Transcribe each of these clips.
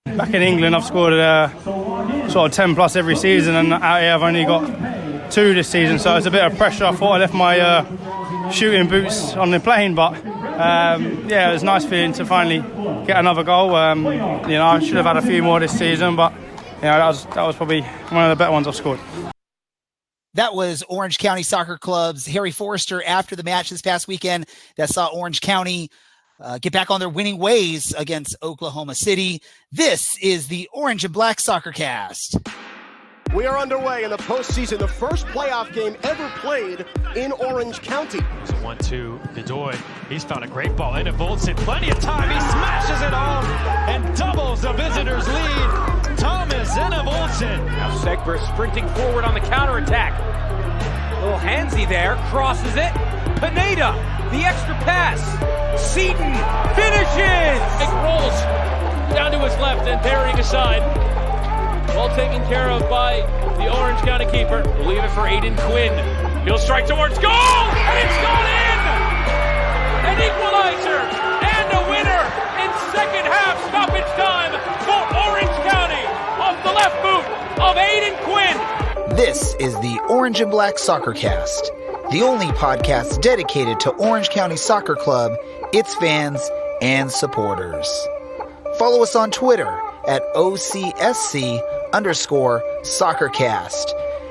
Back in England, I've scored sort of 10 plus every season, and out here I've only got 2 this season, so it's a bit of pressure. I thought I left my shooting boots on the plane, but it was a nice feeling to finally get another goal. I should have had a few more this season, but that was probably one of the better ones I've scored. That was Orange County Soccer Club's Harry Forrester after the match this past weekend that saw Orange County get back on their winning ways against Oklahoma City. This is the Orange and Black Soccer Cast. We are underway in the postseason, the first playoff game ever played in Orange County. It's a 1-2, Godoy. He's found a great ball into Voltson. Plenty of time. He smashes it home and doubles the visitors' lead. Thomas Voltson. Now Segber sprinting forward on the counterattack. A little handsy there. Crosses it. Pineda, the extra pass. Seaton finishes. It rolls down to his left and burying aside. Well taken care of by the Orange County keeper. We'll leave it for Aiden Quinn. He'll strike towards goal, and it's gone in! An equalizer and a winner in second half stoppage time for Orange County off the left boot of Aiden Quinn. This is the Orange and Black Soccer Cast, the only podcast dedicated to Orange County Soccer Club, its fans, and supporters. Follow us on Twitter at OCSC_SoccerCast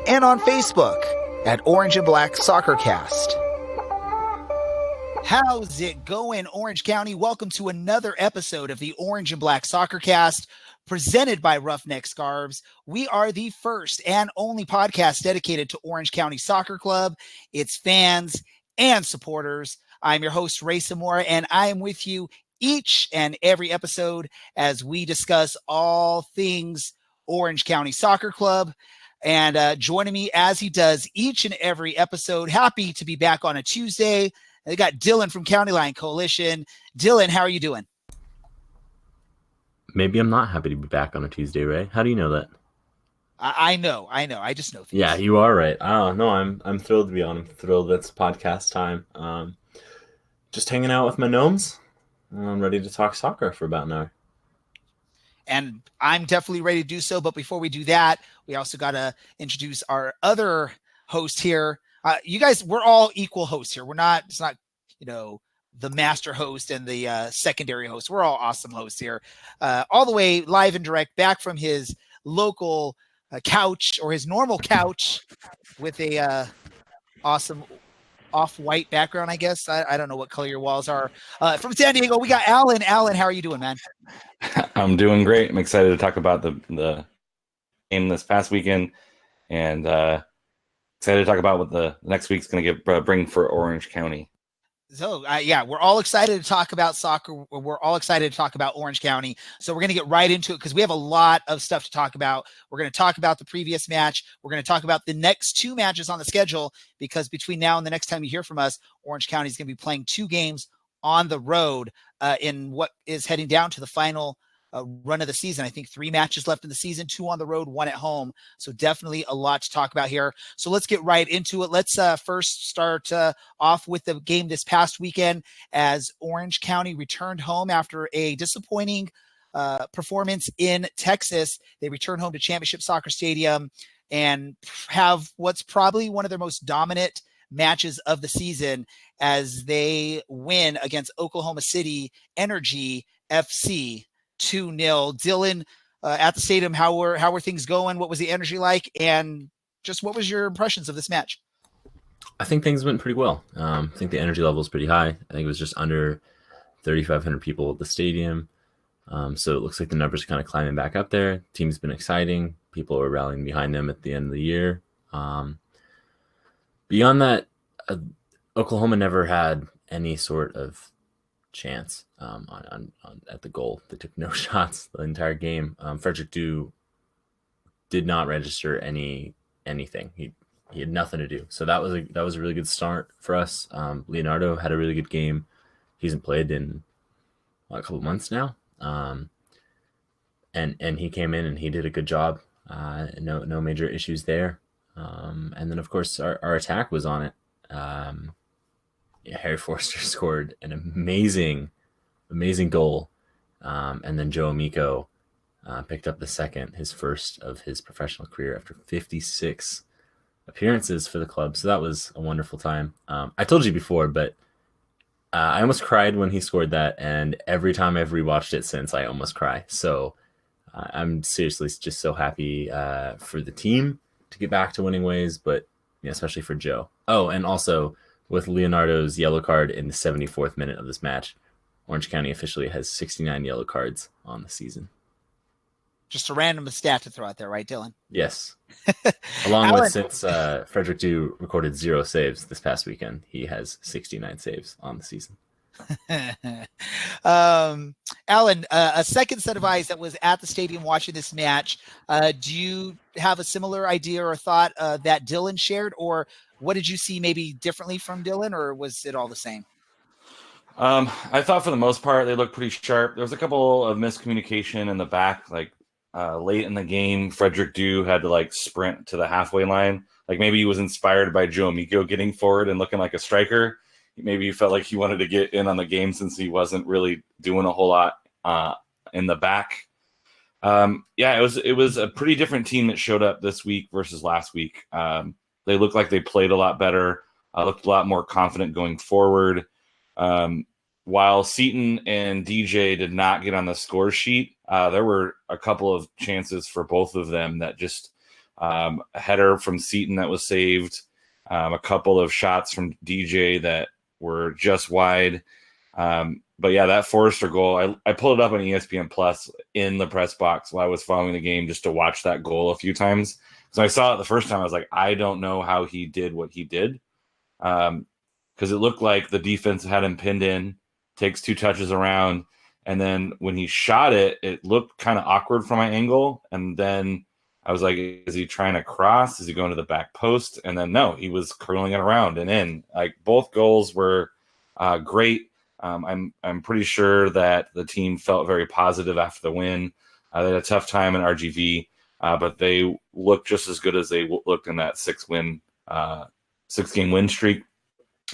and on Facebook at Orange and Black SoccerCast. How's it going, Orange County? Welcome to another episode of the Orange and Black SoccerCast presented by Ruffneck Scarves. We are the first and only podcast dedicated to Orange County Soccer Club, its fans, and supporters. I'm your host, Ray Zamora, and I am with you each and every episode as we discuss all things Orange County Soccer Club. And joining me as he does each and every episode, happy to be back on a Tuesday. They got Dylan from County Line Coalition. Dylan, how are you doing? Maybe I'm not happy to be back on a Tuesday, Ray. How do you know that? I know. I just know things. Yeah, you are right. No, I'm thrilled to be on. I'm thrilled it's podcast time. Just hanging out with my gnomes. I'm ready to talk soccer for about an hour. And I'm definitely ready to do so. But before we do that, we also got to introduce our other host here. You guys, we're all equal hosts here. It's not, the master host and the secondary host. We're all awesome hosts here. All the way live and direct back from his local couch or his normal couch with a awesome off-white background, I guess. I don't know what color your walls are. From San Diego, we got Alan. Alan, how are you doing, man? I'm doing great. I'm excited to talk about the game this past weekend, and excited to talk about what the next week's going to bring for Orange County. So, we're all excited to talk about soccer. We're all excited to talk about Orange County. So we're going to get right into it because we have a lot of stuff to talk about. We're going to talk about the previous match. We're going to talk about the next 2 matches on the schedule because between now and the next time you hear from us, Orange County is going to be playing 2 games on the road in what is heading down to the final run of the season. I think 3 matches left in the season, 2 on the road, 1 at home. So definitely a lot to talk about here. So let's get right into it. Let's first start off with the game this past weekend as Orange County returned home after a disappointing performance in Texas. They returned home to Championship Soccer Stadium and have what's probably one of their most dominant matches of the season as they win against Oklahoma City Energy FC 2-0. Dylan, at the stadium, how were things going? What was the energy like? And just what was your impressions of this match? I think things went pretty well. I think the energy level is pretty high. I think it was just under 3,500 people at the stadium. So it looks like the numbers are kind of climbing back up there. Team's been exciting. People are rallying behind them at the end of the year. Beyond that, Oklahoma never had any sort of chance on at the goal. They took no shots the entire game. Frederick Dew did not register anything. He had nothing to do. So that was a really good start for us. Leonardo had a really good game. He hasn't played in a couple months now. And he came in and he did a good job. No major issues there. And then of course our attack was on it. Harry Forrester scored an amazing goal. And then Joe Amico Picked up the second, his first of his professional career after 56 appearances for the club. So that was a wonderful time. I told you before, but I almost cried when he scored that. And every time I've rewatched it since, I almost cry. So I'm seriously just so happy for the team to get back to winning ways, but especially for Joe. Oh, and also with Leonardo's yellow card in the 74th minute of this match, Orange County officially has 69 yellow cards on the season. Just a random stat to throw out there, right, Dylan? Yes. Along with, since Frederick Dew recorded 0 saves this past weekend, he has 69 saves on the season. Alan, a second set of eyes that was at the stadium watching this match. Do you have a similar idea or thought that Dylan shared, or what did you see maybe differently from Dylan, or was it all the same? I thought for the most part they looked pretty sharp. There was a couple of miscommunication in the back, like late in the game, Frederick Dew had to sprint to the halfway line. Like maybe he was inspired by Joe Amico getting forward and looking like a striker. Maybe he felt like he wanted to get in on the game since he wasn't really doing a whole lot in the back. It was a pretty different team that showed up this week versus last week. They looked like they played a lot better, looked a lot more confident going forward. While Seaton and DJ did not get on the score sheet, there were a couple of chances for both of them that just a header from Seaton that was saved, a couple of shots from DJ that were just wide. But yeah, that Forrester goal, I pulled it up on ESPN Plus in the press box while I was following the game just to watch that goal a few times. So I saw it the first time. I was like, I don't know how he did what he did. Because it looked like the defense had him pinned in, takes 2 touches around, and then when he shot it, it looked kind of awkward from my angle. And then I was like, is he trying to cross? Is he going to the back post? And then no, he was curling it around and in. Like both goals were great. I'm pretty sure that the team felt very positive after the win. They had a tough time in RGV, but they looked just as good as they looked in that 6-game win streak,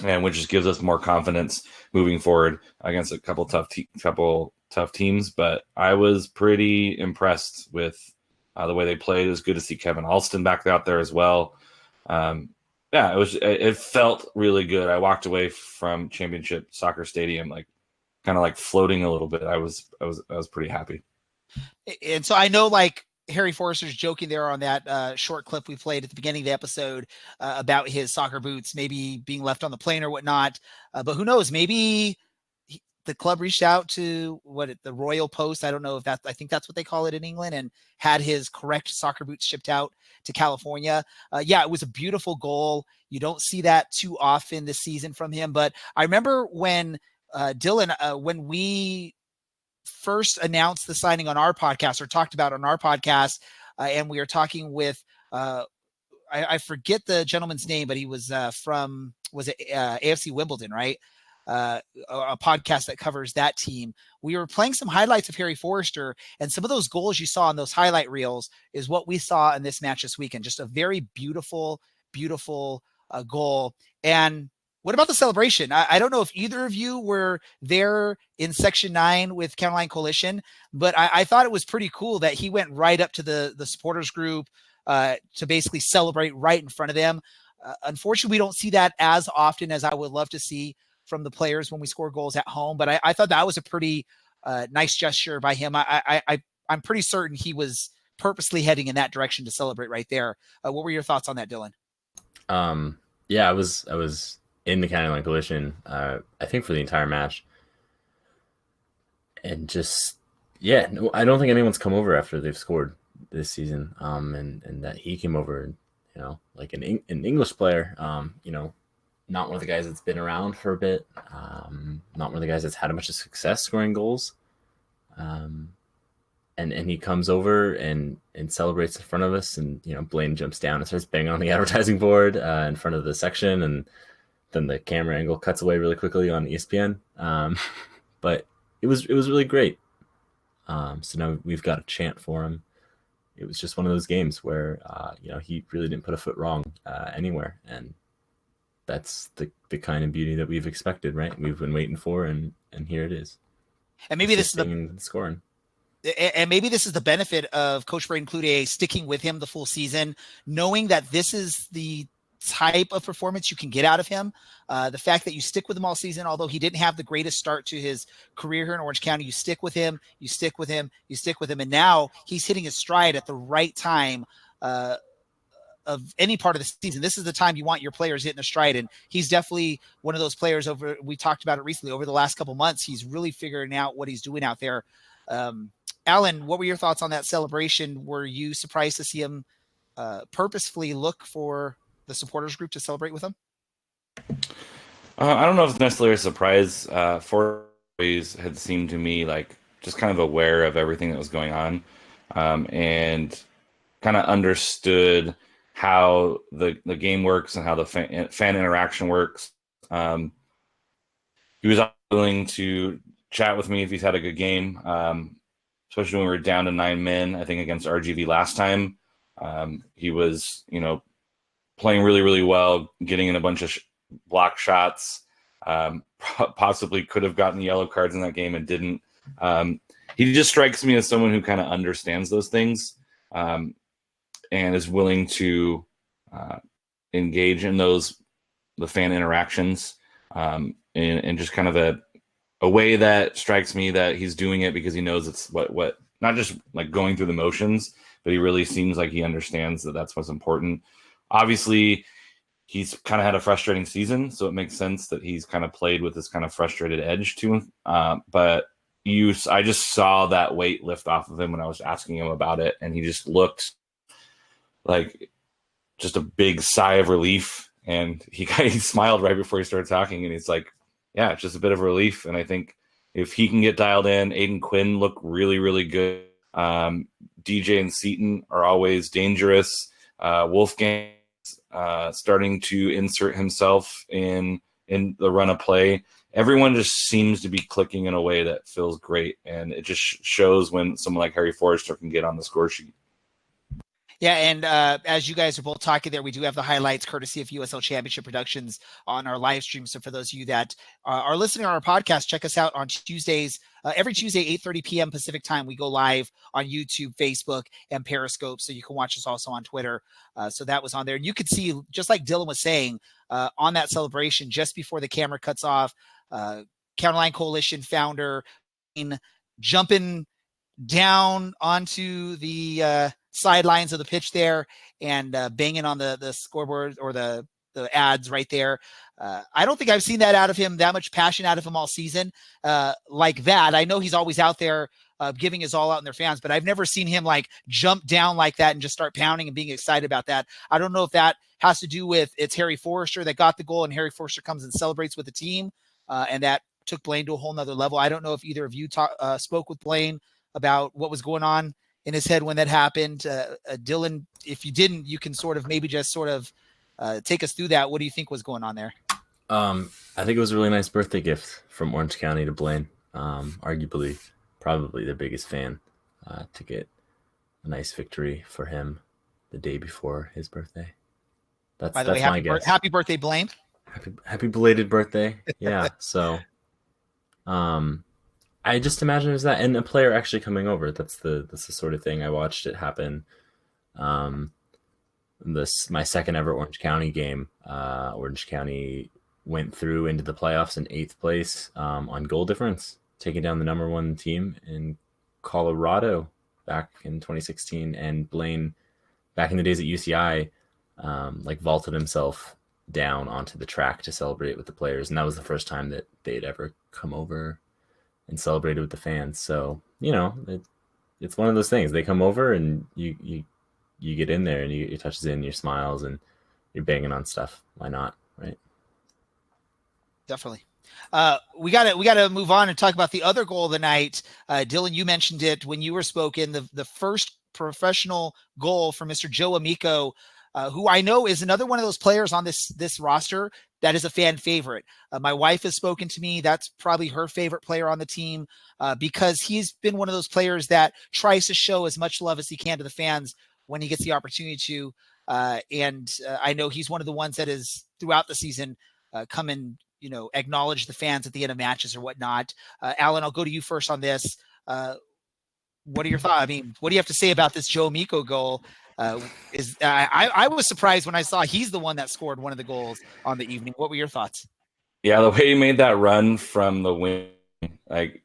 and which just gives us more confidence moving forward against a couple tough teams. But I was pretty impressed with the way they played. It was good to see Kevin Alston back out there as well. It felt really good. I walked away from Championship Soccer Stadium kind of floating a little bit. I was pretty happy. And so I know Harry Forrester's joking there on that short clip we played at the beginning of the episode about his soccer boots maybe being left on the plane or whatnot. But who knows? Maybe the club reached out to the Royal Post. I don't know if I think that's what they call it in England, and had his correct soccer boots shipped out to California. It was a beautiful goal. You don't see that too often this season from him. But I remember when Dylan, when we first announced the signing on our podcast, or talked about on our podcast, and we were talking with I forget the gentleman's name, but he was from AFC Wimbledon, right? A podcast that covers that team. We were playing some highlights of Harry Forrester, and some of those goals you saw in those highlight reels is what we saw in this match this weekend. Just a very beautiful goal. And what about the celebration? I don't know if either of you were there in Section 9 with County Line Coalition, but I thought it was pretty cool that he went right up to the supporters group to basically celebrate right in front of them. Unfortunately, we don't see that as often as I would love to see from the players when we score goals at home, but I thought that was a pretty nice gesture by him. I'm pretty certain he was purposely heading in that direction to celebrate right there. What were your thoughts on that, Dylan? I was in the County Line Coalition, I think for the entire match. And just, I don't think anyone's come over after they've scored this season. And that he came over, like an English player, not one of the guys that's been around for a bit, not one of the guys that's had a bunch of success scoring goals. And he comes over and celebrates in front of us, and Blaine jumps down and starts banging on the advertising board in front of the section, and then the camera angle cuts away really quickly on ESPN. But it was really great. So now we've got a chant for him. It was just one of those games where he really didn't put a foot wrong anywhere, and that's the kind of beauty that we've expected, right? We've been waiting for, and here it is. And maybe this is the scoring. and maybe this is the benefit of Coach Braden Cloutier sticking with him the full season, knowing that this is the type of performance you can get out of him. The fact that you stick with him all season, although he didn't have the greatest start to his career here in Orange County, you stick with him, you stick with him, you stick with him. And now he's hitting his stride at the right time of any part of the season. This is the time you want your players hitting a stride. And he's definitely one of those players we talked about it recently over the last couple months. He's really figuring out what he's doing out there. Alan, what were your thoughts on that celebration? Were you surprised to see him purposefully look for the supporters group to celebrate with him? I don't know if it's necessarily a surprise. Four always had seemed to me like just kind of aware of everything that was going on, and kind of understood how the game works and how the fan interaction works. He was willing to chat with me if he's had a good game, especially when we were down to 9 men, I think against RGV last time. He was, playing really, really well, getting in a bunch of block shots, possibly could have gotten yellow cards in that game and didn't. He just strikes me as someone who kind of understands those things, and is willing to engage in the fan interactions, in just kind of a way that strikes me that he's doing it because he knows it's what not just like going through the motions, but he really seems like he understands that that's what's important. Obviously, he's kind of had a frustrating season, so it makes sense that he's kind of played with this kind of frustrated edge to him. But I just saw that weight lift off of him when I was asking him about it, and he just looked like just a big sigh of relief. And he smiled right before he started talking, and he's like, yeah, it's just a bit of relief. And I think if he can get dialed in, Aiden Quinn looked really, really good. DJ and Seaton are always dangerous. Wolfgang starting to insert himself in the run of play. Everyone just seems to be clicking in a way that feels great, and it just shows when someone like Harry Forrester can get on the score sheet. Yeah, and as you guys are both talking there, we do have the highlights courtesy of USL Championship Productions on our live stream. So for those of you that are listening on our podcast, check us out on Tuesdays. Every Tuesday, 8:30 p.m. Pacific time, we go live on YouTube, Facebook, and Periscope. So you can watch us also on Twitter. So that was on there. And you could see, just like Dylan was saying, on that celebration, just before the camera cuts off, Counterline Coalition founder jumping down onto the sidelines of the pitch there and banging on the scoreboard or the ads right there. I don't think I've seen that out of him, that much passion out of him all season like that. I know he's always out there giving his all out in their fans, but I've never seen him like jump down like that and just start pounding and being excited about that. I don't know if that has to do with it's Harry Forrester that got the goal and Harry Forrester comes and celebrates with the team, and that took Blaine to a whole nother level. I don't know if either of you spoke with Blaine about what was going on in his head when that happened. Dylan, if you didn't, you can sort of maybe just sort of take us through that. What do you think was going on there? I think it was a really nice birthday gift from Orange County to Blaine. Arguably, probably the biggest fan to get a nice victory for him the day before his birthday. That's my guess. Happy birthday, Blaine. Happy belated birthday. Yeah. So, I just imagine it was that, and a player actually coming over. That's the sort of thing. I watched it happen. My second ever Orange County game. Orange County went through into the playoffs in 8th place on goal difference, taking down the number 1 team in Colorado back in 2016. And Blaine, back in the days at UCI, vaulted himself down onto the track to celebrate with the players, and that was the first time that they'd ever come over and celebrated with the fans. So it's one of those things. They come over and you get in there and you touches in your smiles and you're banging on stuff. Why not, right? Definitely. We gotta move on and talk about the other goal of the night. Dylan, you mentioned it when you were spoken. The first professional goal for Mr. Joe Amico, who I know is another one of those players on this roster that is a fan favorite. My wife has spoken to me. That's probably her favorite player on the team because he's been one of those players that tries to show as much love as he can to the fans when he gets the opportunity to. And I know he's one of the ones that is throughout the season come and acknowledge the fans at the end of matches or whatnot. Alan, I'll go to you first on this. what are your thoughts? I mean, what do you have to say about this Joe Amico goal? I was surprised when I saw he's the one that scored one of the goals on the evening. What were your thoughts? Yeah, the way he made that run from the wing, like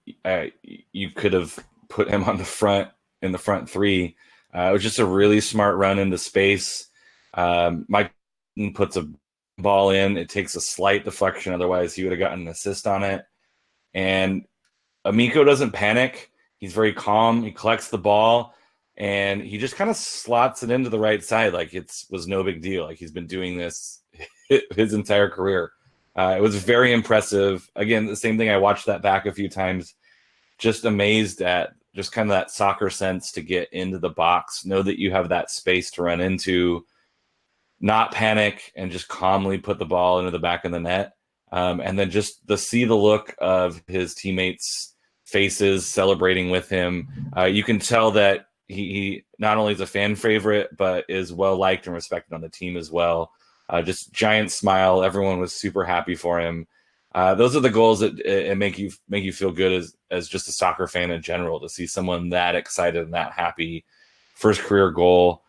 you could have put him on the front in the front three. It was just a really smart run into space. Mike puts a ball in. It takes a slight deflection. Otherwise, he would have gotten an assist on it. And Amico doesn't panic. He's very calm. He collects the ball, and he just kind of slots it into the right side like it was no big deal. Like he's been doing this his entire career. It was very impressive. Again, the same thing. I watched that back a few times. Just amazed at just kind of that soccer sense to get into the box, know that you have that space to run into, not panic, and just calmly put the ball into the back of the net. And then just see the look of his teammates' faces celebrating with him. You can tell that he not only is a fan favorite, but is well liked and respected on the team as well. Just giant smile. Everyone was super happy for him. Those are the goals that make you feel good as just a soccer fan in general, to see someone that excited and that happy. First career goal.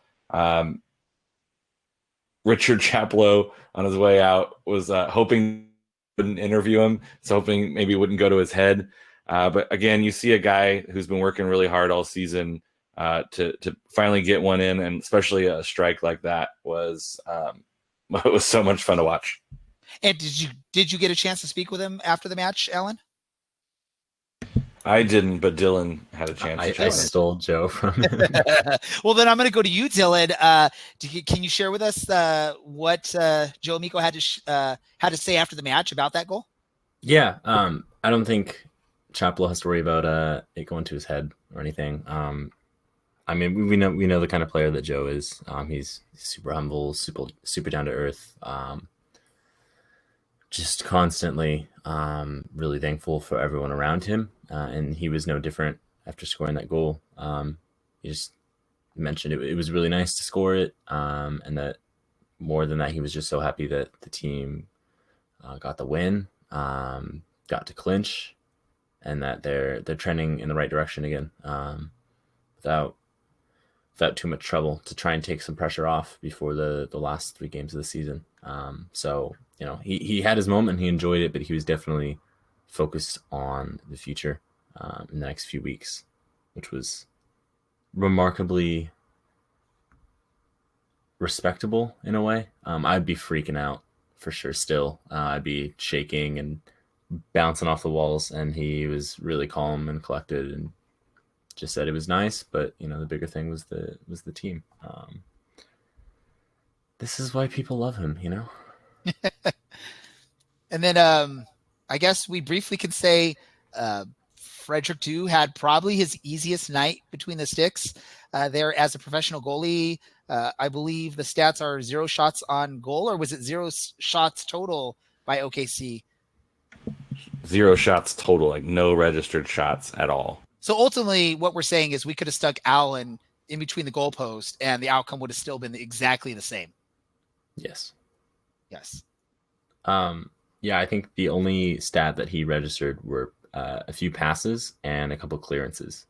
Richard Chaplow on his way out was hoping wouldn't interview him, so hoping maybe it wouldn't go to his head. But again, you see a guy who's been working really hard all season to finally get one in, and especially a strike like that was it was so much fun to watch. And did you get a chance to speak with him after the match, Alan? I didn't, but Dylan had a chance. I stole Joe from him. Well, then I'm going to go to you, Dylan. Can you share with us what Joe Amico had to say after the match about that goal? Yeah, I don't think Chaplow has to worry about it going to his head or anything. I mean, we know the kind of player that Joe is. He's super humble, super down to earth. Just constantly really thankful for everyone around him, and he was no different after scoring that goal. He just mentioned it was really nice to score it, and that more than that, he was just so happy that the team got the win, got to clinch, and that they're trending in the right direction again, without too much trouble, to try and take some pressure off before the last 3 games of the season. So, you know, he had his moment, he enjoyed it, but he was definitely focused on the future in the next few weeks, which was remarkably respectable in a way. I'd be freaking out for sure still. I'd be shaking and bouncing off the walls, and he was really calm and collected and just said it was nice, but you know, the bigger thing was the team. This is why people love him, you know. And then I guess we briefly could say Frederick Dew had probably his easiest night between the sticks there as a professional goalie. I believe the stats are 0 shots on goal, or was it 0 shots total by OKC? 0 shots total, like no registered shots at all. So ultimately what we're saying is we could have stuck Allen in between the goalpost and the outcome would have still been exactly the same. Yes. Yeah, I think the only stat that he registered were a few passes and a couple clearances.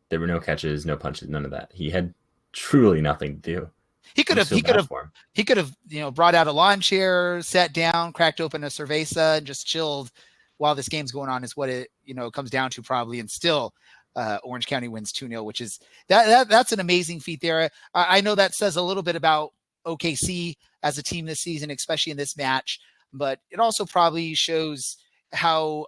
There were no catches, no punches, none of that. He had truly nothing to do. He could have, you know, brought out a lawn chair, sat down, cracked open a cerveza, and just chilled while this game's going on, is what it, you know, comes down to probably. And still Orange County wins 2-0, which is that's an amazing feat there. I know that says a little bit about OKC as a team this season, especially in this match, but it also probably shows how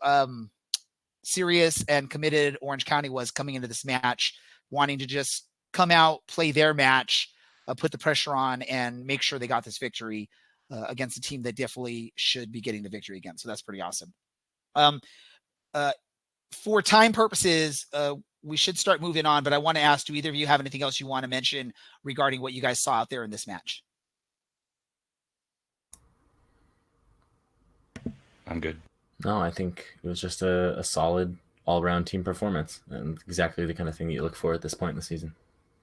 serious and committed Orange County was coming into this match, wanting to just come out, play their match, put the pressure on, and make sure they got this victory against a team that definitely should be getting the victory again. So that's pretty awesome. For time purposes, we should start moving on, but I want to ask, do either of you have anything else you want to mention regarding what you guys saw out there in this match? I'm good. No, I think it was just a solid all-around team performance, and exactly the kind of thing that you look for at this point in the season.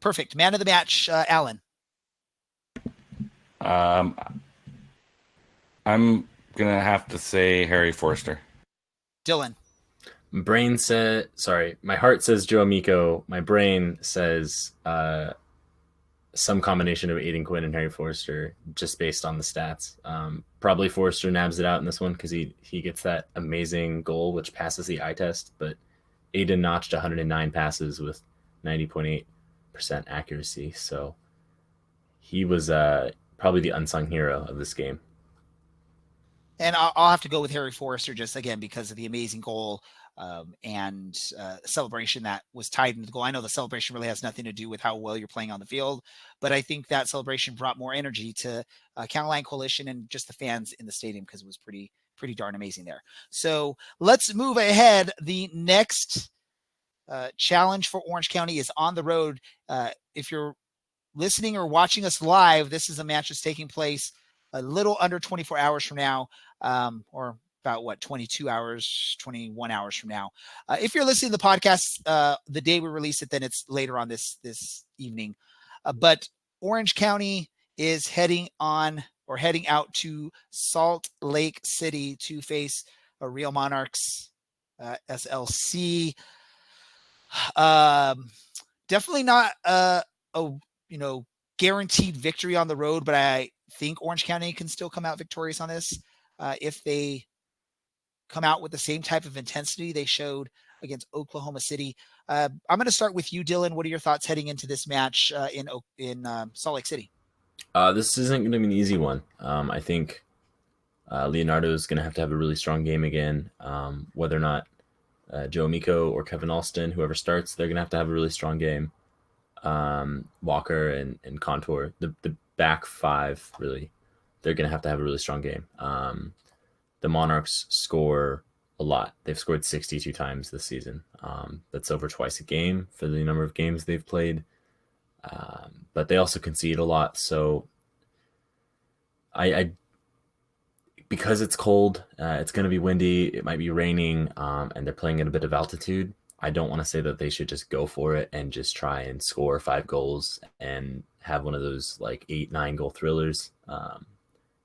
Perfect. Man of the match, Alan. I'm going to have to say Harry Forrester. Dylan. My heart says Joe Amico. My brain says some combination of Aiden Quinn and Harry Forrester, just based on the stats. Probably Forrester nabs it out in this one because he gets that amazing goal, which passes the eye test. But Aiden notched 109 passes with 90.8% accuracy. So he was probably the unsung hero of this game. And I'll have to go with Harry Forrester just again because of the amazing goal and celebration that was tied into the goal. I know the celebration really has nothing to do with how well you're playing on the field, but I think that celebration brought more energy to County Line Coalition and just the fans in the stadium because it was pretty darn amazing there. So let's move ahead. The next challenge for Orange County is on the road. If you're listening or watching us live, this is a match that's taking place a little under 24 hours from now, or about 22 hours, 21 hours from now. If you're listening to the podcast the day we release it, then it's later on this evening. But Orange County is heading out to Salt Lake City to face a Real Monarchs SLC. Definitely not a guaranteed victory on the road, but I think Orange County can still come out victorious on this if they come out with the same type of intensity they showed against Oklahoma City. I'm going to start with you, Dylan. What are your thoughts heading into this match in Salt Lake City? This isn't going to be an easy one. I think Leonardo is going to have a really strong game again. Whether or not Joe Amico or Kevin Alston, whoever starts, they're going to have a really strong game. Walker and Contour, the back five, really, they're going to have a really strong game. The Monarchs score a lot. They've scored 62 times this season. That's over twice a game for the number of games they've played. But they also concede a lot. So I because it's cold, it's going to be windy, it might be raining, and they're playing at a bit of altitude. I don't want to say that they should just go for it and just try and score 5 goals and have one of those 8-9 goal thrillers.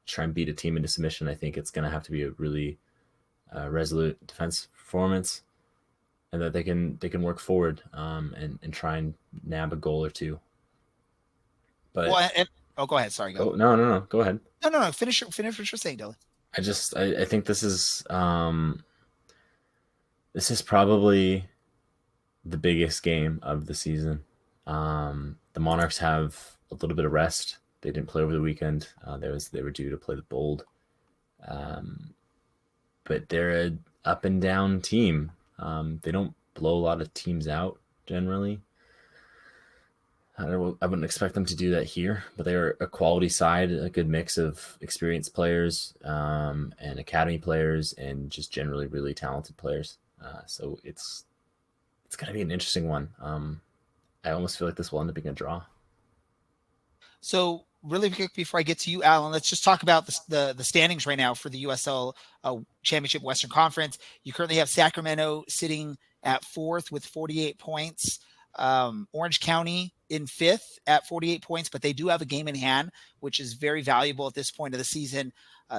Try and beat a team into submission. I think it's going to have to be a really resolute defense performance, and that they can work forward and try and nab a goal or two. But go ahead. Sorry, go. No. Go ahead. No. Finish what you're saying, Dylan. I think this is probably the biggest game of the season. The Monarchs have a little bit of rest. They didn't play over the weekend. They were due to play the Bold. But they're an up and down team. They don't blow a lot of teams out generally. I wouldn't expect them to do that here, but they're a quality side, a good mix of experienced players and academy players and just generally really talented players. So it's going to be an interesting one. I almost feel like this will end up being a draw. So really quick before I get to you, Alan, let's just talk about the standings right now for the USL Championship Western Conference. You currently have Sacramento sitting at 4th with 48 points. Orange County in 5th at 48 points, but they do have a game in hand, which is very valuable at this point of the season.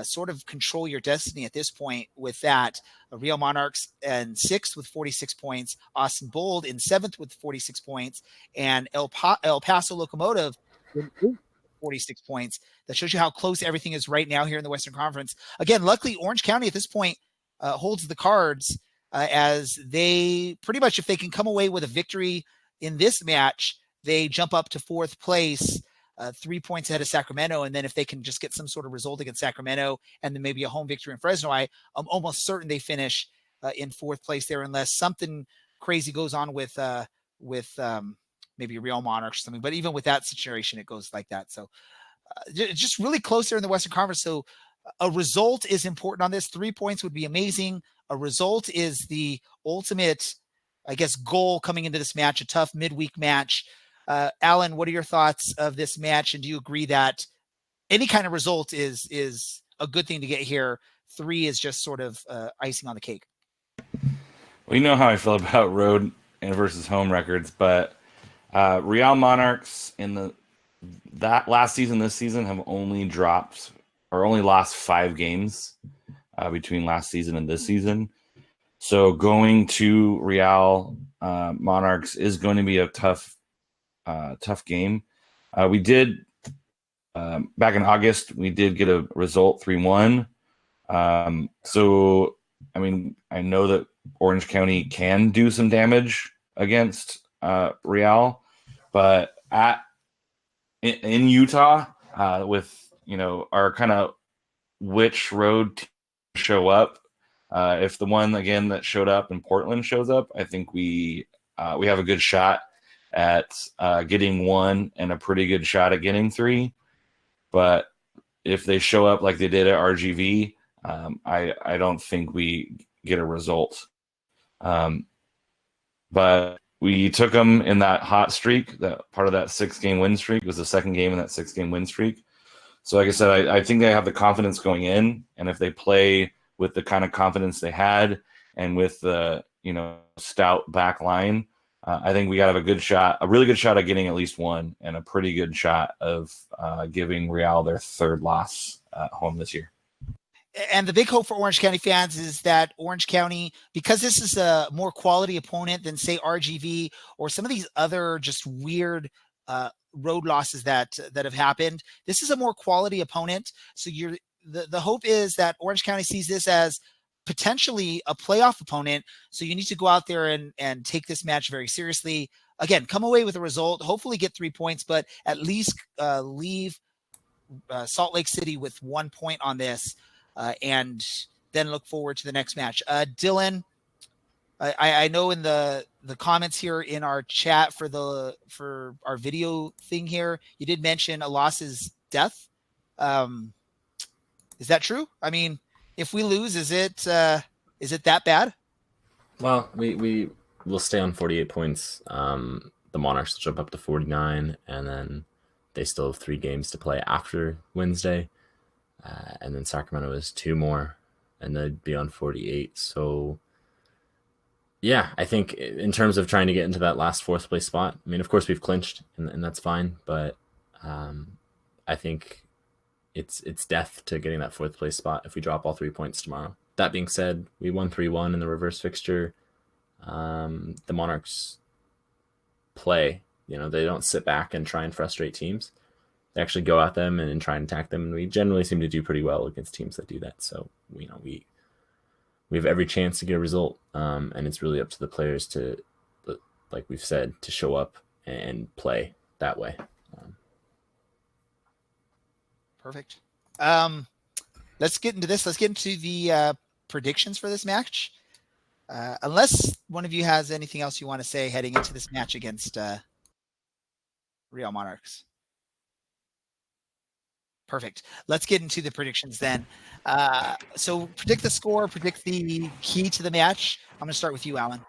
Sort of control your destiny at this point with that. Real Monarchs in 6th with 46 points, Austin Bold in 7th with 46 points, and El Paso Locomotive in 8th with 46 points. That shows you how close everything is right now here in the Western Conference. Again, luckily Orange County at this point holds the cards as they pretty much, if they can come away with a victory in this match, they jump up to 4th place, 3 points ahead of Sacramento. And then if they can just get some sort of result against Sacramento and then maybe a home victory in Fresno, I'm almost certain they finish in 4th place there, unless something crazy goes on with maybe Real Monarchs or something. But even with that situation, it goes like that. So just really close there in the Western Conference. So a result is important on this. 3 points would be amazing. A result is the ultimate, I guess, goal coming into this match, a tough midweek match. Alan, what are your thoughts of this match? And do you agree that any kind of result is a good thing to get here? 3 is just sort of icing on the cake. Well, you know how I feel about road and versus home records, but Real Monarchs in that last season, this season have only lost 5 games between last season and this season. So going to Real Monarchs is going to be a tough game. We did back in August. We did get a result 3-1. So I mean, I know that Orange County can do some damage against Real, but in Utah, with our kind of which road to show up. If the one again that showed up in Portland shows up, I think we have a good shot at getting 1 and a pretty good shot at getting 3. But if they show up like they did at RGV, I don't think we get a result. But we took them in that hot streak. That part of that 6-game win streak was the second game in that 6-game win streak. So like I said, I think they have the confidence going in, and if they play with the kind of confidence they had and with the stout back line, I think we got to have a really good shot at getting at least 1, and a pretty good shot of giving Real their 3rd loss at home this year. And the big hope for Orange County fans is that Orange County, because this is a more quality opponent than, say, RGV or some of these other just weird road losses that have happened, this is a more quality opponent. So the hope is that Orange County sees this as potentially a playoff opponent. So you need to go out there and take this match very seriously. Again, come away with a result, hopefully get 3 points, but at least leave Salt Lake City with 1 point on this. And then look forward to the next match. Dylan, I know in the comments here in our chat for our video thing here, you did mention a loss is death. Is that true? I mean, if we lose, is it that bad? Well, we will stay on 48 points. The Monarchs will jump up to 49, and then they still have 3 games to play after Wednesday. And then Sacramento is 2 more, and they'd be on 48. So, yeah, I think in terms of trying to get into that last 4th place spot, I mean, of course we've clinched, and that's fine. But I think it's death to getting that 4th place spot if we drop all 3 points tomorrow. That being said, we won 3-1 in the reverse fixture. The Monarchs play. They don't sit back and try and frustrate teams. They actually go at them and try and attack them, and we generally seem to do pretty well against teams that do that. So we have every chance to get a result, and it's really up to the players to, like we've said, to show up and play that way. Perfect. Let's get into this. Let's get into the predictions for this match. Unless one of you has anything else you want to say heading into this match against Real Monarchs. Perfect. Let's get into the predictions then. So predict the score, predict the key to the match. I'm going to start with you, Alan.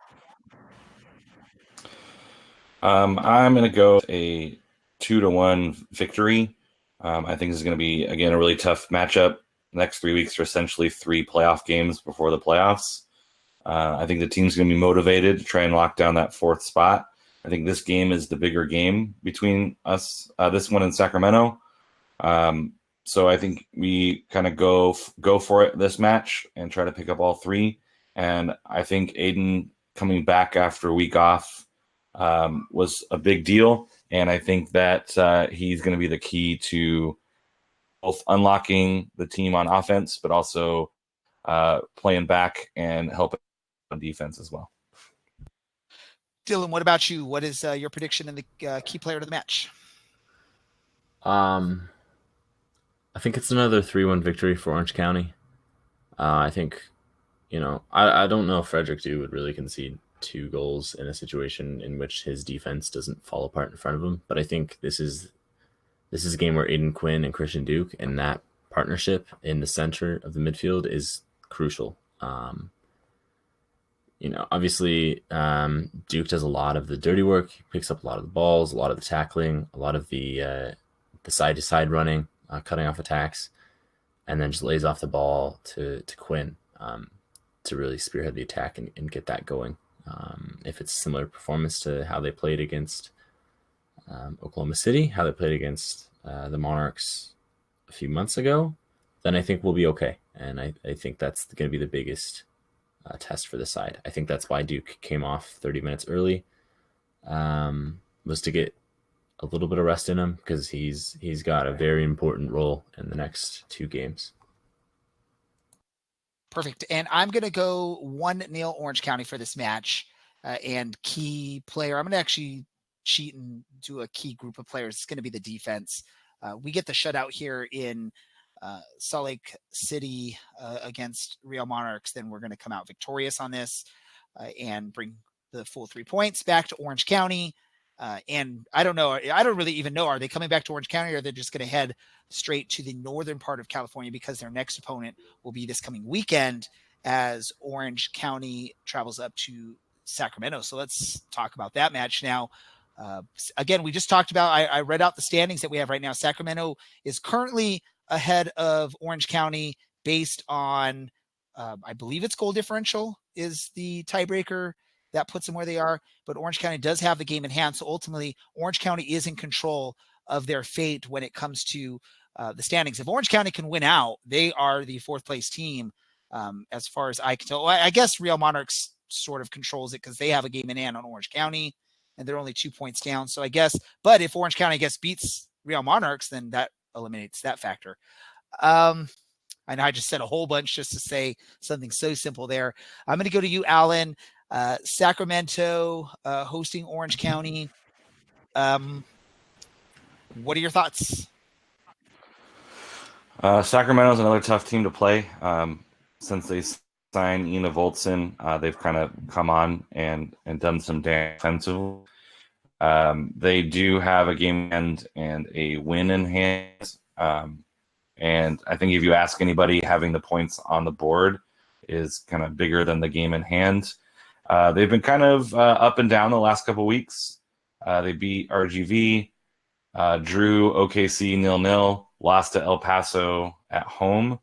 I'm going to go a 2-1 victory. I think this is going to be, again, a really tough matchup. The next 3 weeks are essentially 3 playoff games before the playoffs. I think the team's going to be motivated to try and lock down that 4th spot. I think this game is the bigger game between us, this one in Sacramento. So I think we kind of go for it this match and try to pick up all 3. And I think Aiden coming back after a week off was a big deal. And I think that he's going to be the key to both unlocking the team on offense, but also playing back and helping on defense as well. Dylan, what about you? What is your prediction and the key player to the match? I think it's another 3-1 victory for Orange County. I think, I don't know if Frederick Dew would really concede 2 goals in a situation in which his defense doesn't fall apart in front of him. But I think this is a game where Aiden Quinn and Christian Duke and that partnership in the center of the midfield is crucial. Obviously, Duke does a lot of the dirty work. He picks up a lot of the balls, a lot of the tackling, a lot of the side-to-side running, cutting off attacks, and then just lays off the ball to Quinn to really spearhead the attack and get that going. If it's a similar performance to how they played against Oklahoma City, how they played against the Monarchs a few months ago, then I think we'll be okay. And I think that's going to be the biggest test for the side. I think that's why Duke came off 30 minutes early, was to get a little bit of rest in him, because he's got a very important role in the next 2 games. Perfect. And I'm going to go 1-0 Orange County for this match. And key player, I'm going to actually cheat and do a key group of players. It's going to be the defense. We get the shutout here in Salt Lake City against Real Monarchs. Then we're going to come out victorious on this and bring the full 3 points back to Orange County. And I don't know. I don't really even know. Are they coming back to Orange County, or are they just going to head straight to the northern part of California, because their next opponent will be this coming weekend as Orange County travels up to Sacramento. So let's talk about that match now. Again, we just talked about, I read out the standings that we have right now. Sacramento is currently ahead of Orange County based on, I believe it's goal differential is the tiebreaker that puts them where they are, but Orange County does have the game in hand. So ultimately, Orange County is in control of their fate when it comes to the standings. If Orange County can win out, they are the 4th place team, as far as I can tell. I guess Real Monarchs sort of controls it because they have a game in hand on Orange County, and they're only 2 points down. So I guess, but if Orange County, I guess, beats Real Monarchs, then that eliminates that factor. I know I just said a whole bunch just to say something so simple there. I'm going to go to you, Alan. Sacramento hosting Orange County. What are your thoughts? Sacramento's another tough team to play. Since they signed Ina Voltson, they've kind of come on and done some damage defensively. They do have a game in hand and a win in hand. And I think if you ask anybody, having the points on the board is kind of bigger than the game in hand. They've been kind of up and down the last couple of weeks. They beat RGV, drew OKC 0-0, lost to El Paso at home,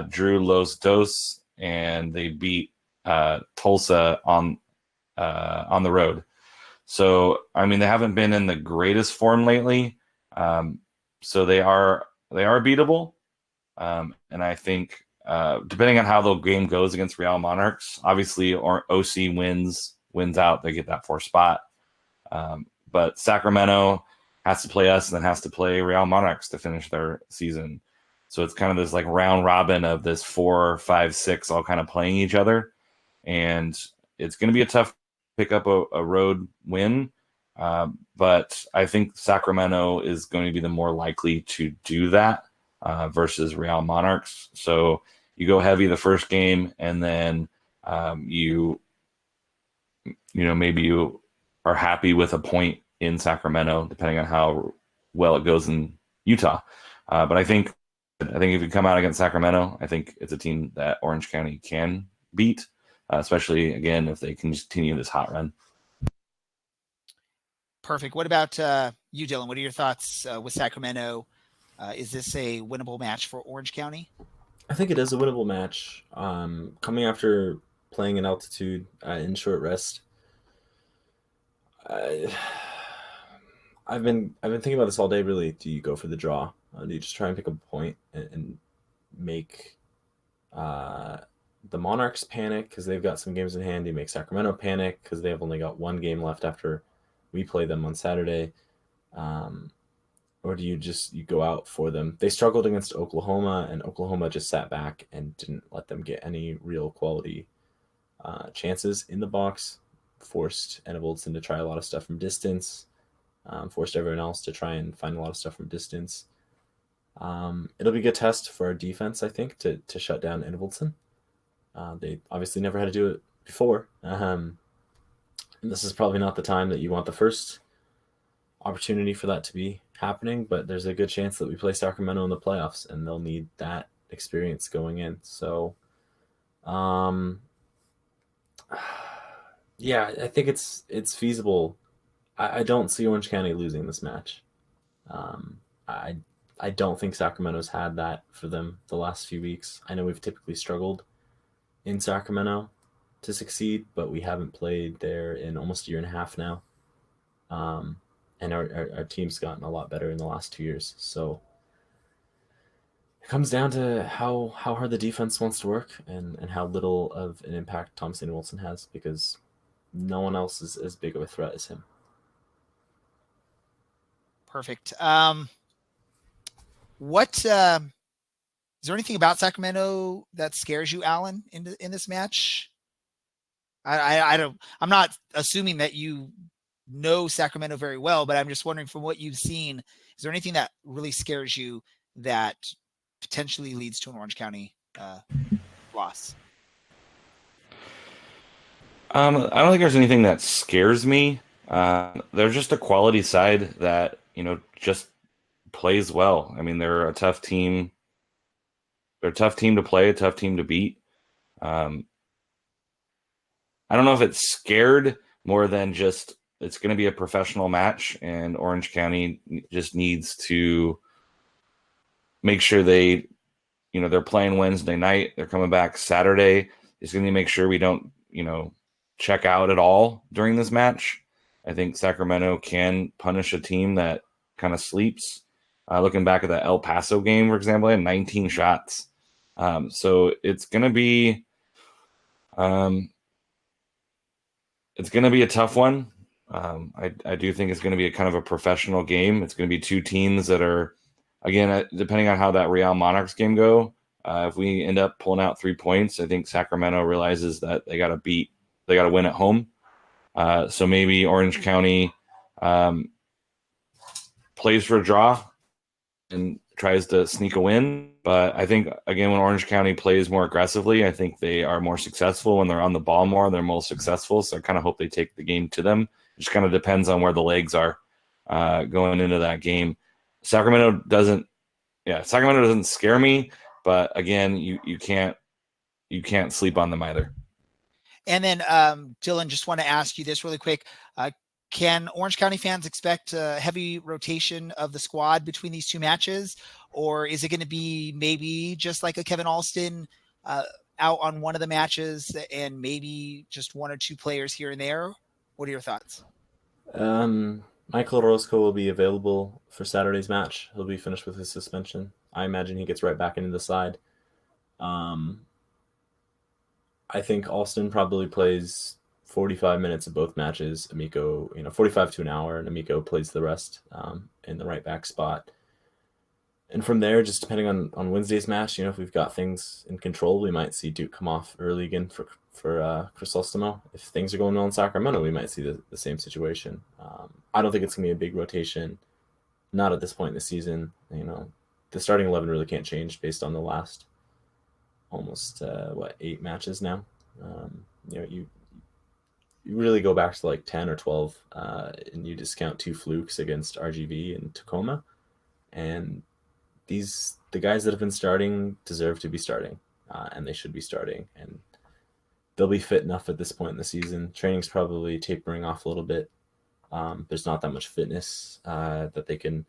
drew Los Dos, and they beat Tulsa on the road. So, I mean, they haven't been in the greatest form lately. So they are beatable. And I think depending on how the game goes against Real Monarchs, obviously, or OC wins out, they get that 4th spot. But Sacramento has to play us and then has to play Real Monarchs to finish their season. So it's kind of this like round robin of this 4, 5, 6 all kind of playing each other. And it's going to be a tough pick up a road win. But I think Sacramento is going to be the more likely to do that versus Real Monarchs. So you go heavy the first game, and then maybe you are happy with a point in Sacramento, depending on how well it goes in Utah. But I think if you come out against Sacramento, I think it's a team that Orange County can beat, especially, again, if they continue this hot run. Perfect. What about you, Dylan? What are your thoughts with Sacramento? Is this a winnable match for Orange County? I think it is a winnable match. Coming after playing in altitude in short rest, I've been thinking about this all day. Really, do you go for the draw? Do you just try and pick up a point and make the Monarchs panic because they've got some games in hand? Do you make Sacramento panic because they have only got 1 game left after we play them on Saturday? Or do you go out for them? They struggled against Oklahoma, and Oklahoma just sat back and didn't let them get any real quality chances in the box. Forced Anna Voltson to try a lot of stuff from distance. Forced everyone else to try and find a lot of stuff from distance. It'll be a good test for our defense, I think, to shut down Anna Voltson. They obviously never had to do it before. And this is probably not the time that you want the first opportunity for that to be happening, but there's a good chance that we play Sacramento in the playoffs, and they'll need that experience going in. So, yeah, I think it's feasible. I don't see Orange County losing this match. I don't think Sacramento's had that for them the last few weeks. I know we've typically struggled in Sacramento to succeed, but we haven't played there in almost a year and a half now. And our team's gotten a lot better in the last 2 years. So comes down to how hard the defense wants to work and how little of an impact Thomas Wilson has, because no one else is as big of a threat as him. Perfect. What is there anything about Sacramento that scares you, Alan, in this match? I'm not assuming that you know Sacramento very well, but I'm just wondering, from what you've seen, is there anything that really scares you that potentially leads to an Orange County loss? I don't think there's anything that scares me. They're just a quality side that, just plays well. I mean, they're a tough team. They're a tough team to play, a tough team to beat. I don't know if it's scared more than just it's going to be a professional match, and Orange County just needs to make sure they're playing Wednesday night. They're coming back Saturday. It's going to make sure we don't, check out at all during this match. I think Sacramento can punish a team that kind of sleeps. Looking back at the El Paso game, for example, they had 19 shots. So it's going to be a tough one. I do think it's going to be a kind of a professional game. It's going to be two teams that are, again, depending on how that Real Monarchs game go, if we end up pulling out 3 points, I think Sacramento realizes that they got to win at home. So maybe Orange County plays for a draw and tries to sneak a win. But I think, again, when Orange County plays more aggressively, I think they are more successful. When they're on the ball more, they're more successful. So I kind of hope they take the game to them. It just kind of depends on where the legs are going into that game. Sacramento doesn't scare me, but again, you can't sleep on them either. And then, Dylan, just want to ask you this really quick. Can Orange County fans expect a heavy rotation of the squad between these two matches? Or is it going to be maybe just like a Kevin Alston out on one of the matches and maybe just one or two players here and there? What are your thoughts? Michael Orozco will be available for Saturday's match. He'll be finished with his suspension. I imagine he gets right back into the side. I think Alston probably plays 45 minutes of both matches. Amico, 45 to an hour, and Amico plays the rest in the right back spot. And from there, just depending on Wednesday's match, if we've got things in control, we might see Duke come off early again for Crisostomo. If things are going well in Sacramento, we might see the same situation. I don't think it's going to be a big rotation, not at this point in the season. The starting 11 really can't change based on the last almost 8 matches now. You really go back to like 10 or 12 and you discount 2 flukes against RGV and Tacoma, and the guys that have been starting deserve to be starting, and they should be starting, and they'll be fit enough at this point in the season. Training's probably tapering off a little bit. There's not that much fitness that they can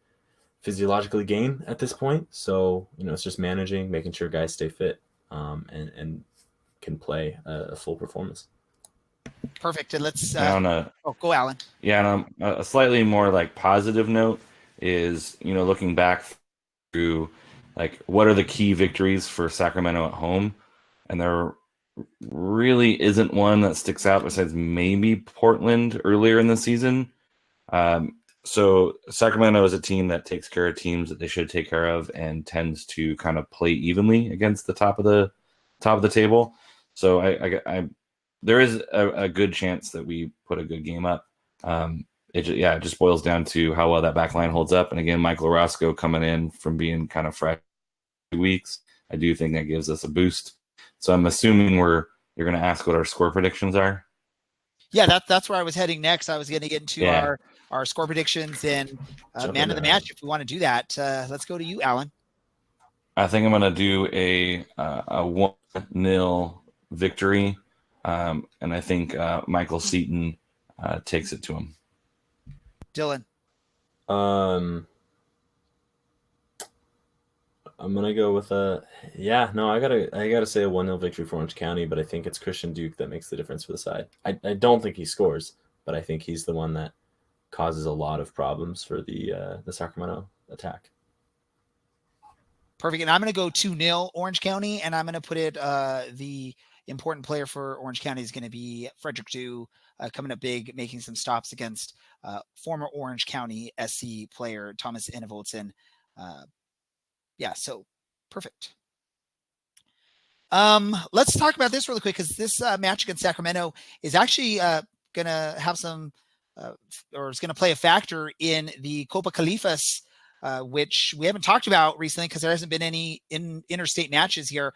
physiologically gain at this point, so it's just making sure guys stay fit and can play a full performance. Perfect. And let's go, Alan. Yeah, and a slightly more like positive note is looking back through like what are the key victories for Sacramento at home, and there really isn't one that sticks out besides maybe Portland earlier in the season. So Sacramento is a team that takes care of teams that they should take care of and tends to kind of play evenly against the top of the table. So I there is a good chance that we put a good game up. It just boils down to how well that back line holds up. And again, Michael Orozco coming in from being kind of fresh 2 weeks, I do think that gives us a boost. So I'm assuming you're going to ask what our score predictions are. Yeah, that's where I was heading next. I was going to get into our score predictions and man of the match. If we want to do that, let's go to you, Alan. I think I'm going to do a 1-0 victory. And I think Michael Seaton takes it to him. Dylan. I'm gonna go with I gotta say a 1-0 victory for Orange County, but I think it's Christian Duke that makes the difference for the side. I don't think he scores, but I think he's the one that causes a lot of problems for the Sacramento attack. Perfect. And I'm going to go 2-0 Orange County, and I'm going to put it the important player for Orange County is going to be Frederick Dew, coming up big, making some stops against former Orange County SC player Thomas Enevoldsen. So perfect. Let's talk about this really quick, because this match against Sacramento is actually going to have some or is going to play a factor in the Copa Califas, which we haven't talked about recently because there hasn't been any interstate matches here.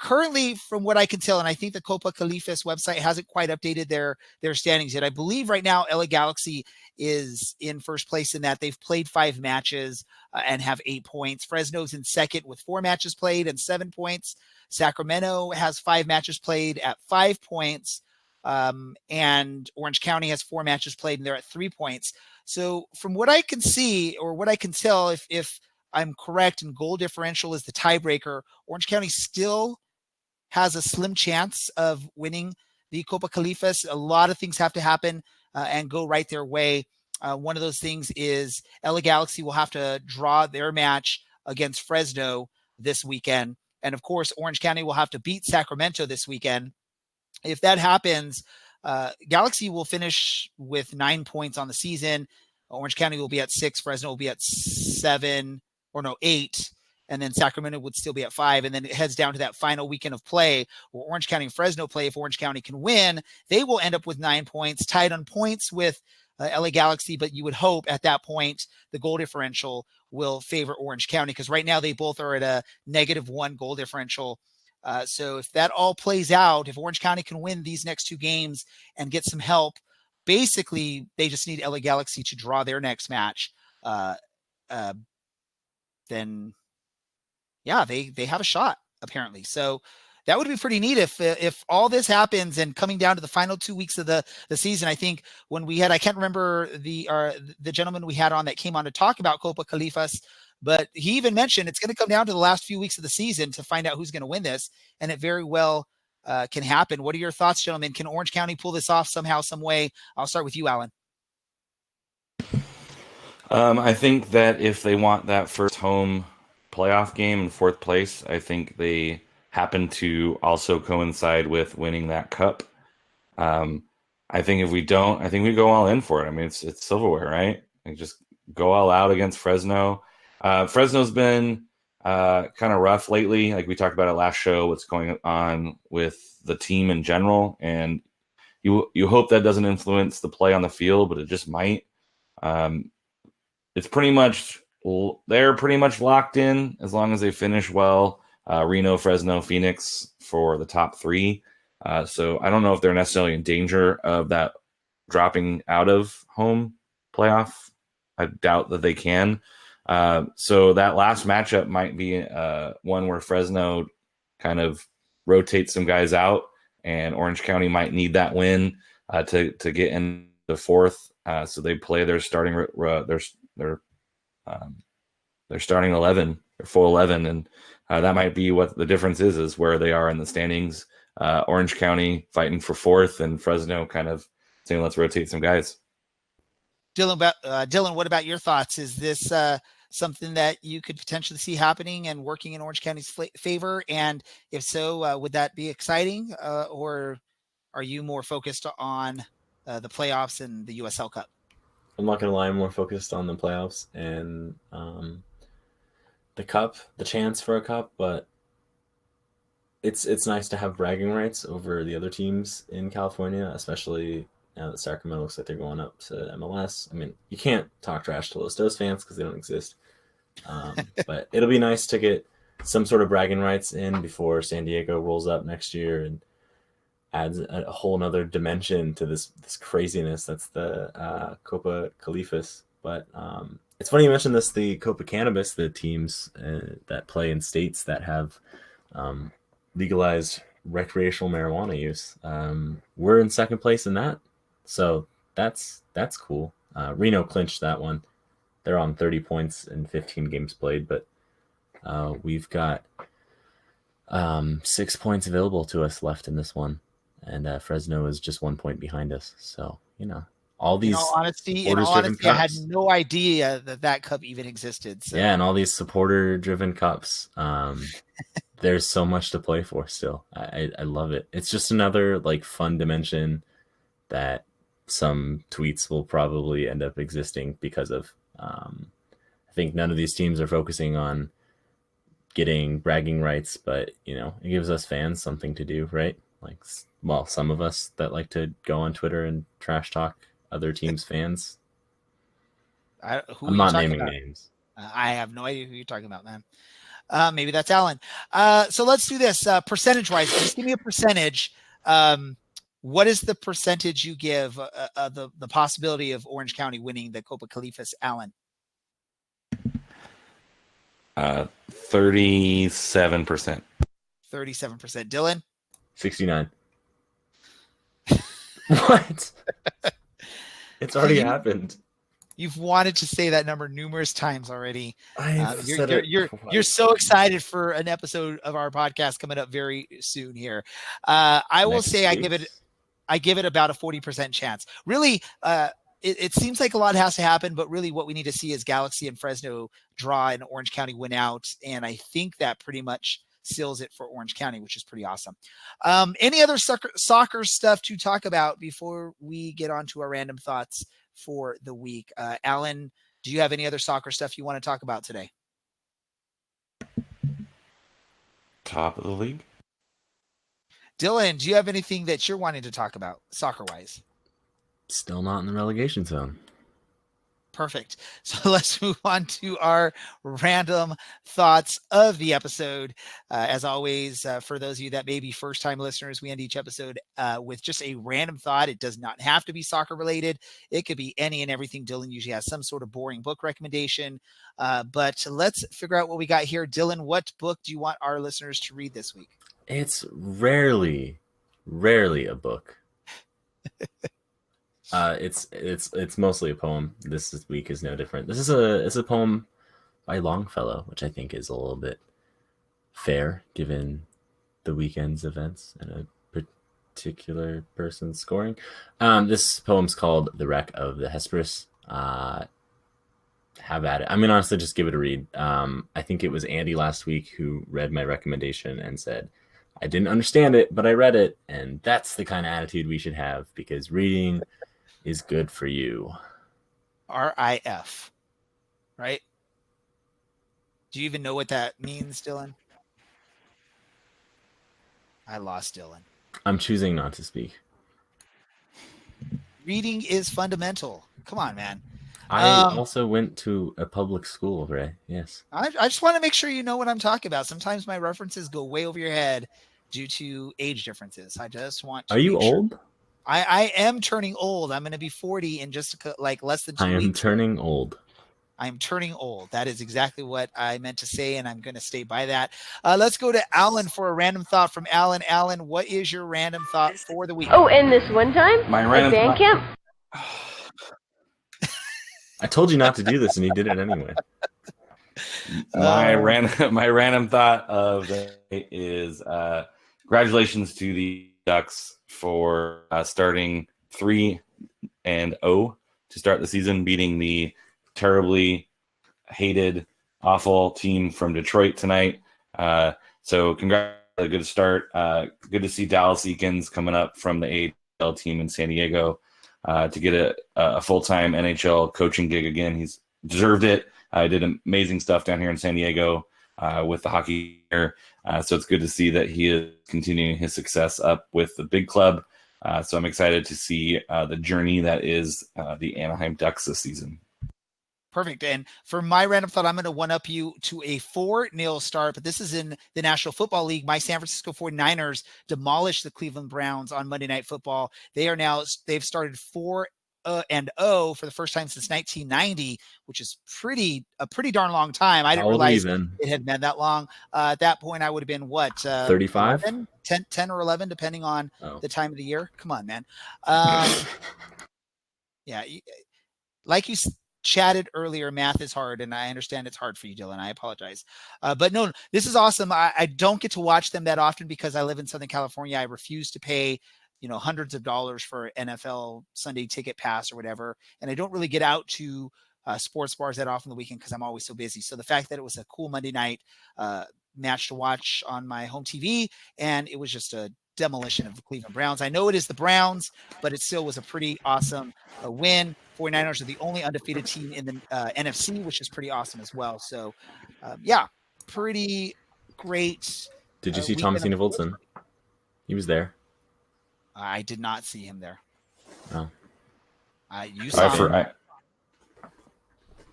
Currently, from what I can tell, and I think the Copa Califas website hasn't quite updated their standings yet. I believe right now LA Galaxy is in first place in that. They've played 5 matches and have 8 points. Fresno's in second with 4 matches played and 7 points. Sacramento has 5 matches played at 5 points. And Orange County has 4 matches played and they're at 3 points. So from what I can see, or what I can tell, if I'm correct and goal differential is the tiebreaker, Orange County still has a slim chance of winning the Copa Califas. A lot of things have to happen and go right their way. One of those things is LA Galaxy will have to draw their match against Fresno this weekend. And of course, Orange County will have to beat Sacramento this weekend. If that happens, Galaxy will finish with 9 points on the season. Orange County will be at 6. Fresno will be at 8. And then Sacramento would still be at 5. And then it heads down to that final weekend of play where Orange County and Fresno play. If Orange County can win, they will end up with 9 points, tied on points with LA Galaxy. But you would hope at that point, the goal differential will favor Orange County, because right now they both are at a -1 goal differential. So if that all plays out, if Orange County can win these next 2 games and get some help, basically they just need LA Galaxy to draw their next match. Then they have a shot apparently. So that would be pretty neat if all this happens, and coming down to the final 2 weeks of the season. I think when we had, I can't remember the gentleman we had on that came on to talk about Copa Califas, but he even mentioned it's going to come down to the last few weeks of the season to find out who's going to win this. And it very well can happen. What are your thoughts, gentlemen? Can Orange County pull this off somehow, some way? I'll start with you, Alan. I think that if they want that first home playoff game in 4th place, I think they happen to also coincide with winning that cup. I think if we don't, I think we go all in for it. I mean, it's silverware, right? Like, just go all out against Fresno. Fresno's been kind of rough lately. Like we talked about it last show, what's going on with the team in general. And you hope that doesn't influence the play on the field, but it just might. It's pretty much, they're pretty much locked in as long as they finish well. Reno, Fresno, Phoenix for the top 3. So I don't know if they're necessarily in danger of that dropping out of home playoff. I doubt that they can. So that last matchup might be one where Fresno kind of rotates some guys out, and Orange County might need that win to get in the 4th. So they play their starting their starting 11, their full 11, and that might be what the difference is where they are in the standings. Orange County fighting for 4th, and Fresno kind of saying, let's rotate some guys. Dylan, what about your thoughts? Is this something that you could potentially see happening and working in Orange County's favor? And if so, would that be exciting? Or are you more focused on the playoffs and the USL Cup? I'm not going to lie, I'm more focused on the playoffs and the cup, the chance for a cup, but it's nice to have bragging rights over the other teams in California, especially now that Sacramento looks like they're going up to MLS. I mean, you can't talk trash to Los Dos fans because they don't exist. But it'll be nice to get some sort of bragging rights in before San Diego rolls up next year and adds a whole nother dimension to this craziness that's the Copa Califas. But it's funny you mentioned this, the Copa Cannabis, the teams that play in states that have legalized recreational marijuana use. We're in second place in that. So that's cool. Reno clinched that one. They're on 30 points in 15 games played, but we've got 6 points available to us left in this one. And Fresno is just 1 point behind us. So, all these in all honesty, I had no idea that cup even existed. So. Yeah, and all these supporter-driven cups. There's so much to play for still. I love it. It's just another like fun dimension that some tweets will probably end up existing because of. I think none of these teams are focusing on getting bragging rights, but it gives us fans something to do, right? Like, well, some of us that like to go on Twitter and trash talk other teams' fans. I'm not naming names. I have no idea who you're talking about, man. Maybe that's Alan. So let's do this percentage-wise. Just give me a percentage. What is the percentage you give the possibility of Orange County winning the Copa Califas, Alan? 37%. 37%. Dylan? 69. What? It's already happened. You've wanted to say that number numerous times already. You're so excited for an episode of our podcast coming up very soon here. I will say I give it about a 40% chance. Really, it seems like a lot has to happen, but really what we need to see is Galaxy and Fresno draw and Orange County win out. And I think that pretty much seals it for Orange County, which is pretty awesome. Any other soccer stuff to talk about before we get on to our random thoughts for the week? Alan, do you have any other soccer stuff you want to talk about today? Top of the league. Dylan, do you have anything that you're wanting to talk about soccer-wise? Still not in the relegation zone. Perfect. So let's move on to our random thoughts of the episode. As always, for those of you that may be first-time listeners, we end each episode with just a random thought. It does not have to be soccer-related. It could be any and everything. Dylan usually has some sort of boring book recommendation. But let's figure out what we got here. Dylan, what book do you want our listeners to read this week? It's rarely a book. It's mostly a poem. This week is no different. It's a poem by Longfellow, which I think is a little bit fair given the weekend's events and a particular person's scoring. This poem's called "The Wreck of the Hesperus." Have at it. I mean, honestly, just give it a read. I think it was Andy last week who read my recommendation and said, I didn't understand it, but I read it, and that's the kind of attitude we should have because reading is good for you. RIF, right? Do you even know what that means, Dylan? I lost Dylan. I'm choosing not to speak. Reading is fundamental. Come on, man. I also went to a public school, Ray. Yes. I just want to make sure you know what I'm talking about. Sometimes my references go way over your head due to age differences. I just want to. Are you old? Sure. I am turning old. I'm going to be 40 in just like less than 2 weeks. I am turning old. I'm turning old. That is exactly what I meant to say, and I'm going to stay by that. Let's go to Alan for a random thought from Alan. Alan, what is your random thought for the week? Oh, and this one time, my random band camp. I told you not to do this, and you did it anyway. My random thought of the day is congratulations to the Ducks for starting 3-0 to start the season, beating the terribly hated, awful team from Detroit tonight. So congrats, a good start. Good to see Dallas Eakins coming up from the AHL team in San Diego to get a full-time NHL coaching gig again. He's deserved it. Did amazing stuff down here in San Diego with the hockey here. So it's good to see that he is continuing his success up with the big club. So I'm excited to see the journey that is the Anaheim Ducks this season. Perfect. And for my random thought, I'm going to one-up you to a 4-0 start, but this is in the National Football League. My San Francisco 49ers demolished the Cleveland Browns on Monday Night Football. They've started 4-0 for the first time since 1990, which is a pretty darn long time. I didn't realize it had been that long. At that point, I would have been 35, 10 or 11, depending on the time of the year. Come on, man. Yeah, like you chatted earlier, math is hard, and I understand it's hard for you, Dylan. I apologize. But no, this is awesome. I don't get to watch them that often because I live in Southern California. I refuse to pay hundreds of dollars for NFL Sunday ticket pass or whatever. And I don't really get out to sports bars that often the weekend because I'm always so busy. So the fact that it was a cool Monday night match to watch on my home TV, and it was just a demolition of the Cleveland Browns. I know it is the Browns, but it still was a pretty awesome win. 49ers are the only undefeated team in the NFC, which is pretty awesome as well. So, pretty great. Did you see Thomasina Voldson? He was there. I did not see him there. Oh. You saw him.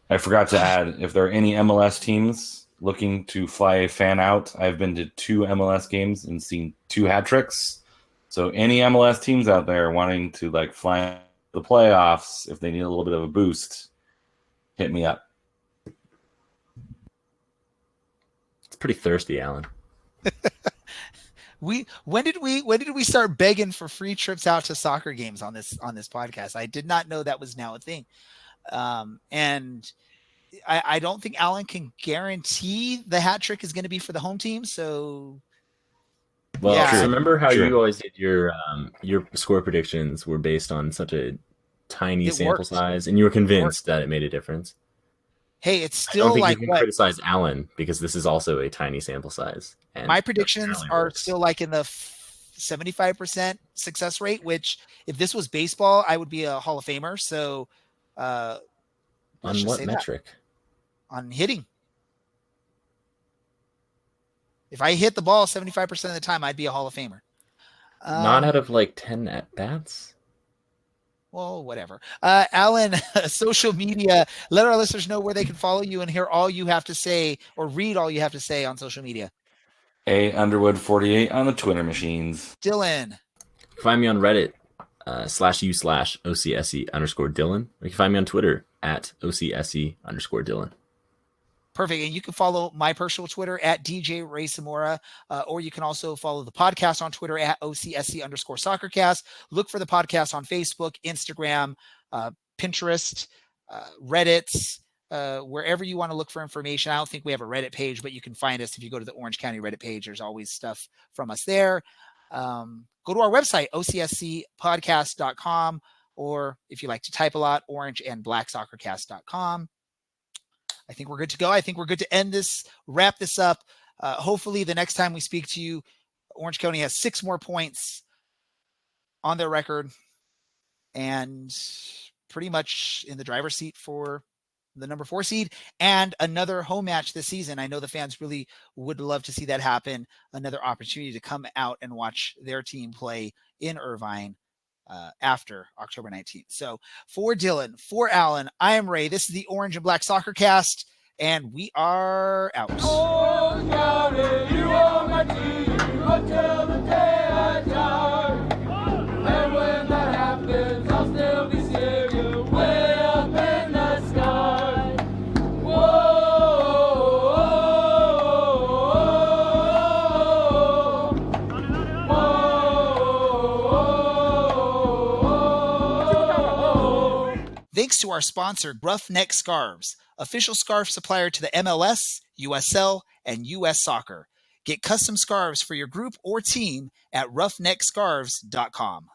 I forgot to add, if there are any MLS teams looking to fly a fan out, I've been to 2 MLS games and seen 2 hat tricks. So any MLS teams out there wanting to fly the playoffs, if they need a little bit of a boost, hit me up. It's pretty thirsty, Alan. When did we start begging for free trips out to soccer games on this podcast? I did not know that was now a thing. And I don't think Alan can guarantee the hat trick is going to be for the home team. So, well, so remember how you always did your score predictions were based on such a tiny sample size, and you were convinced that it made a difference. Hey, it's still I don't think you can criticize Alan because this is also a tiny sample size. And my predictions are still in the 75% success rate, which if this was baseball, I would be a Hall of Famer. So, on what metric? On hitting. If I hit the ball 75% of the time, I'd be a Hall of Famer. Not out of 10 at bats. Well, whatever. Alan, social media, let our listeners know where they can follow you and hear all you have to say or read all you have to say on social media. Underwood48 on the Twitter machines. Dylan. Find me on Reddit, /u/OCSE_Dylan. Or you can find me on Twitter at OCSE_Dylan. Perfect. And you can follow my personal Twitter at DJ Ray Samora, or you can also follow the podcast on Twitter at OCSE_soccercast. Look for the podcast on Facebook, Instagram, Pinterest, Reddit, wherever you want to look for information. I don't think we have a Reddit page, but you can find us if you go to the Orange County Reddit page. There's always stuff from us there. Go to our website, OCSCpodcast.com, or if you like to type a lot, orangeandblacksoccercast.com. I think we're good to go. I think we're good to wrap this up. Hopefully the next time we speak to you, Orange County has 6 more points on their record and pretty much in the driver's seat for the number 4 seed and another home match this season. I know the fans really would love to see that happen. Another opportunity to come out and watch their team play in Irvine after October 19th. So for Dylan, for Alan, I am Ray. This is the Orange and Black Soccer Cast, and we are out. Orange County, you are my team until the day I die. And when that happens, I'll still be seeing you way up in the sky. Thanks to our sponsor, Ruffneck Scarves, official scarf supplier to the MLS, USL, and US Soccer. Get custom scarves for your group or team at ruffneckscarves.com.